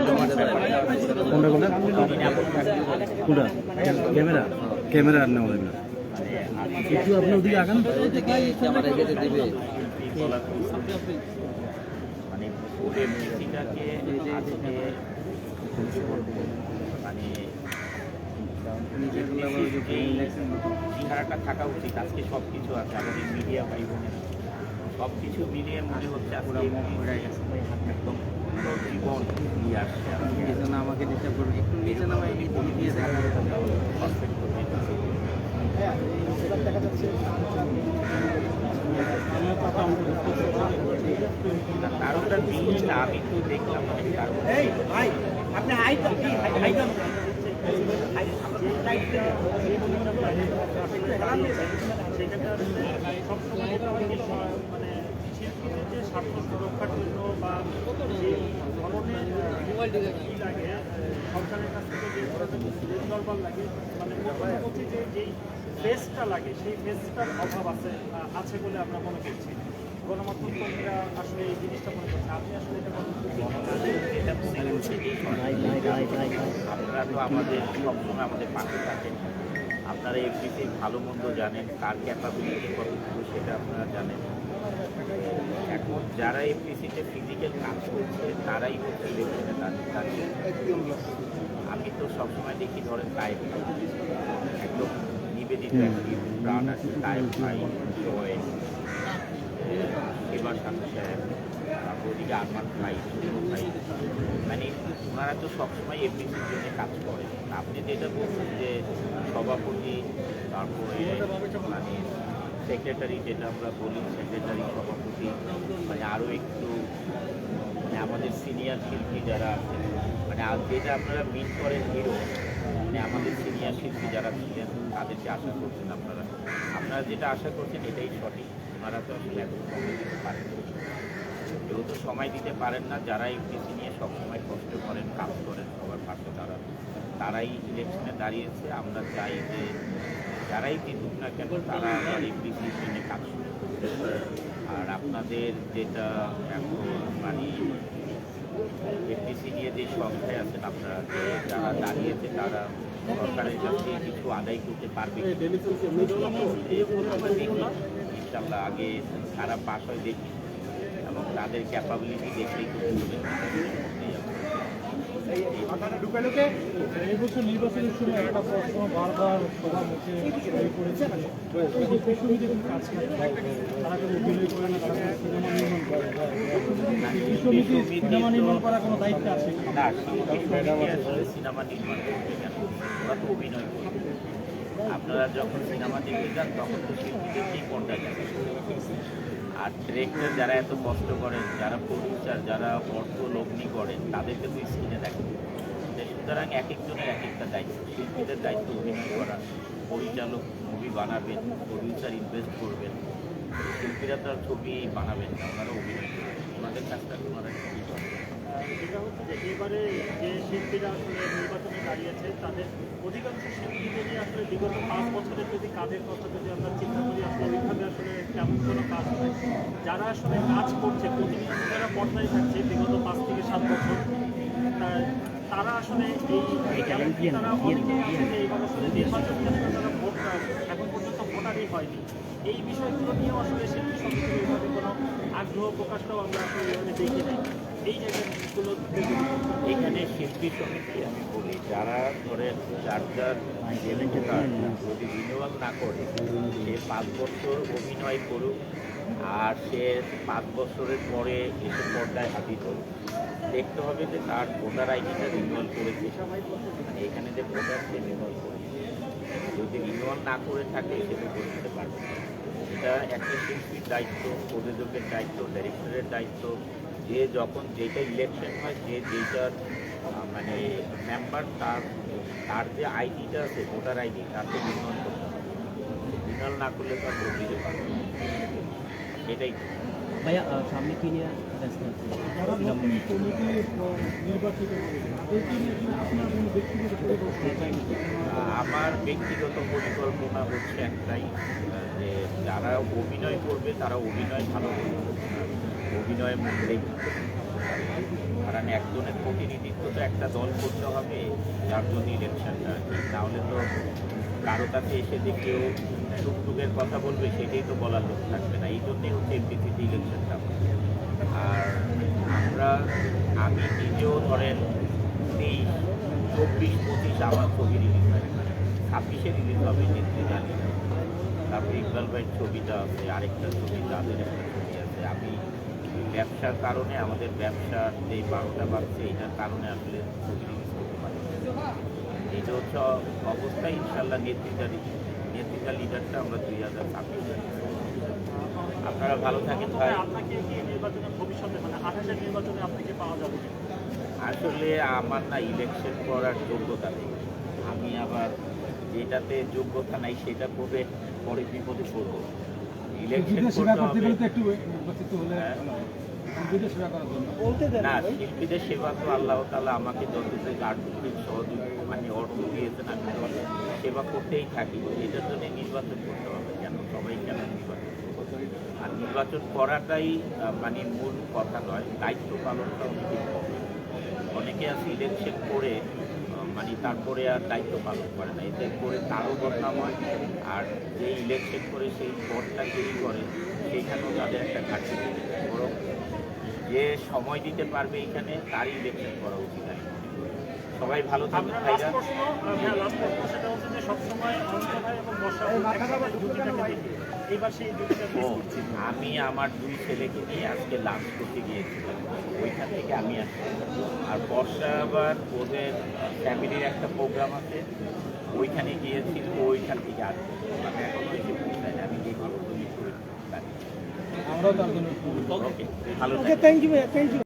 কোনটা কোনটা কোনটা ক্যামেরা ক্যামেরা আর নেওয়া না একটু আপনি ওদিকে আগান ক্যামেরা যেতে দিবে মানে পুরো মেসিটাকে আজকে মানে চেহারাটা থাকা উচিত আজকে সব কিছু আছে আমাদের মিডিয়া ভাই বোনের সব কিছু মিলিয়ে মনে হচ্ছে আজকে একদম জীবন নিয়ে আসছে এই জন্য আমাকে ডিস্টার্ব করবে একটু নিচে নামাই দিয়ে দেখা পারফেক্ট কারণটা জিনিসটা আমি তো দেখলাম অনেক কারণ আপনি মানে শিল্পীদের যে স্বার্থ সুরক্ষার জন্য বা যে ধরনের লাগে সরকারের কাছ থেকে যে ধরনের দরবার লাগে মানে হচ্ছে যে যেই ফেসটা লাগে সেই ফেসটার অভাব আছে বলে আমরা মনে করছি গণমাধ্যম কর্মীরা আসলে এই জিনিসটা মনে করছে আপনি আসলে এটা আপনারা তো আমাদের সবসময় আমাদের পাশে থাকেন আপনারা এফডিসি ভালো মন্দ জানেন কার ক্যাপাবিলিটি কতটুকু সেটা আপনারা জানেন এখন যারা এফডিসিতে ফিজিক্যাল কাজ করছে তারাই হচ্ছে ইলেকশনে দাঁড়িয়ে আমি তো সবসময় দেখি ধরেন টাইপ একদম নিবেদিত একটি প্রাণ আছে টাইপ ভাই জয় এবার সাথে সাহেব তারপর ওদিকে আরমান ভাই ভাই মানে ওনারা তো সবসময় এফডিসির জন্য কাজ করে আপনি যেটা বলছেন যে সভাপতি তারপরে মানে সেক্রেটারি যেটা আমরা বলি সেক্রেটারি সভাপতি মানে আরও একটু মানে আমাদের সিনিয়র শিল্পী যারা আছে মানে যেটা আপনারা মিট করেন হিরো মানে আমাদের সিনিয়র শিল্পী যারা ছিলেন তাদেরকে আশা করছেন আপনারা আপনারা যেটা আশা করছেন এটাই সঠিক ওনারা তো আসলে এত সময় দিতে পারেন যেহেতু সময় দিতে পারেন না যারা এফডিসি নিয়ে সবসময় কষ্ট করেন কাজ করেন সবার পাশে তারাই ইলেকশনে দাঁড়িয়েছে আমরা চাই যে যারাই জিতুক না কেন তারা আবার এফডিসির জন্য কাজ শুরু করবে আর আপনাদের যেটা এখন মানে এফডিসি নিয়ে যে সংখ্যায় আছেন আপনারা যে যারা দাঁড়িয়েছে তারা সরকারের কাছে কিছু আদায় করতে পারবে ইনশাল্লাহ আগে তারা পাশ হয় দেখি এবং তাদের ক্যাপাবিলিটি দেখলেই এই বছর নির্বাচনের সময় একটা প্রশ্ন বারবার সবার মুখে করেছে কাজ তারা কেউ অভিনয় করে না তারা সিনেমা নির্মাণ করার কোনো দায়িত্ব আছে না সিনেমা নির্মাণ করতে কেন ওরা তো অভিনয় করবে আপনারা যখন সিনেমা দেখতে যান তখন তো শিল্পীদেরকেই কোনটা যাবে আর ডিরেক্টর যারা এত কষ্ট করেন যারা প্রডিউসার যারা অর্থ লগ্নি করেন তাদেরকে তো স্ক্রিনে দেখেন সুতরাং এক একজনের এক একটা দায়িত্ব শিল্পীদের দায়িত্ব অভিনয় করা পরিচালক মুভি বানাবেন প্রডিউসার ইনভেস্ট করবেন শিল্পীরা তো আর ছবি বানাবেন না ওনারা অভিনয় করবেন ওনাদের কাজটা ওনারা কী করেন যেটা হচ্ছে যে এবারে যে শিল্পীরা আসলে নির্বাচনে দাঁড়িয়েছে তাদের অধিকাংশ শিল্পীদেরই আসলে বিগত 5 বছরের যদি কাজের কথা যদি আমরা চিন্তা করি আসলে ওইভাবে আসলে তেমন কোনো কাজ হয় যারা আসলে কাজ করছে প্রতিনিয়ত যারা পর্দায় থাকছে বিগত 5 থেকে 7 বছর তারা আসলে তারা অনেকেই আসলে এইবার আসলে নির্বাচন ক্ষেত্রে তারা ভোট এখন পর্যন্ত ভোটারই হয়নি এই বিষয়গুলো নিয়েও আসলে শিল্পী সমিতির এইভাবে কোনো আগ্রহ প্রকাশটাও আমরা আসলে এইভাবে দেখি নাই এই জায়গাগুলো এখানে শিল্পী সমিতি আমি বলি যারা ধরেন যার যদি রিনিউয়াল না করে সে 5 বছর অভিনয় করুক আর সে 5 বছরের পরে এসে পর্দায় হাজির করুক দেখতে হবে যে তার ভোটার আইডিটা রিনিউয়াল করেছে মানে এখানে যে ভোটার সে রিনিউয়াল করেছে যদি রিনিউয়াল না করে থাকে সেটা করতে পারবে এটা একটা শিল্পীর দায়িত্ব প্রযোজকের দায়িত্ব ডাইরেক্টরের দায়িত্ব যে যখন যেটা ইলেকশন হয় যেটার মানে মেম্বার তার যে আইডিটা আছে ভোটার আইডি তাকে রিনিউয়াল করতে হবে রিনিউয়াল না করলে তো আর ভোট দিতে পারবে এটাই ভাইয়া সামনে কি নিয়ে আমার ব্যক্তিগত পরিকল্পনা হচ্ছে একটাই যে যারা অভিনয় করবে তারা অভিনয় ভালো করবে অভিনয় মূল্যে কারণ একজনের প্রতিনিধিত্ব তো একটা দল করতে হবে যার জন্য ইলেকশনটা, নাহলে তো কারো কাছে এসে যে কেউ টুকটুকের কথা বলবে সেটাই তো বলার লোক থাকবে না। এই জন্যই হচ্ছে এমপিসিতে ইলেকশনটা। আর আমি নিজেও ধরেন 23, 24, 25 আমার ছবি রিলিজ হয়, 26-এ রিলিজ হবে নেত্রী জানি। তারপরে ইকবাল ভাইয়ের ছবিটা আছে, আরেকটা ছবি, তাদের একটা ছবি আছে। আমি ব্যবসার কারণে, আমাদের ব্যবসার যে 12টা বাজছে এটার কারণে আসলে ছবি রিলিজ করতে পারি। এটা হচ্ছে অবস্থা। ইনশাল্লাহ নেতৃত্বা লিডারটা আমরা 2026। আপনারা ভালো থাকেন ভাই। আপনাকে কি নির্বাচনের ভবিষ্যতে মানে 28-এর নির্বাচনে আপনাকে পাওয়া যাবে? আসলে আমার না ইলেকশন করার যোগ্যতা নেই। আমি আবার যেটাতে যোগ্যতা নাই সেটা করে পরে বিপদে পড়বো। ইলেকশন করতে হবে না, শিল্পীদের সেবা তো আল্লাহ তাআলা আমাকে যতটুকু আর্থিক সহযোগিতা মানে অর্থ দিয়েছেন, আমি তো সেবা করতেই থাকি। এটার জন্য নির্বাচন করতে হবে কেন, সবাই কেন নির্বাচন করবে? আর নির্বাচন করাটাই মানে মূল কথা নয়, দায়িত্ব পালনটা অনেকে আছে ইলেকশন করে মানে তারপরে আর দায়িত্ব পালন করে না, এতে করে তারও বদনাম হয়। আর যে ইলেকশন করে সেই পদটা তৈরি করে সেইখানেও তাদের একটা ঘাটতি থাকে। বরং যে সময় দিতে পারবে এইখানে তারই ইলেকশন করা উচিত। সবাই ভালো থাকবেন ভাইরা। সেটা হচ্ছে যে সবসময় অনিতা ভাই এবং বর্ষা একসাথে জুটিটাকে দেখি, এইবার সেই জুটিটা মিস করছি। আমি আমার 2 ছেলেকে নিয়ে আজকে লাঞ্চ করতে গিয়েছিলাম, ওইখান থেকে আমি আসছি। আর বর্ষা আবার ওদের ফ্যামিলির একটা প্রোগ্রাম আছে, ওইখানে গিয়েছিল, ওইখান থেকে আসছে। আমি এখন এসে পৌঁছাই, আমি দেখি তুমি আমরাও তার জন্য। ওকে, ভালো থাকবেন। থ্যাংক ইউ ভাইয়া, থ্যাংক ইউ।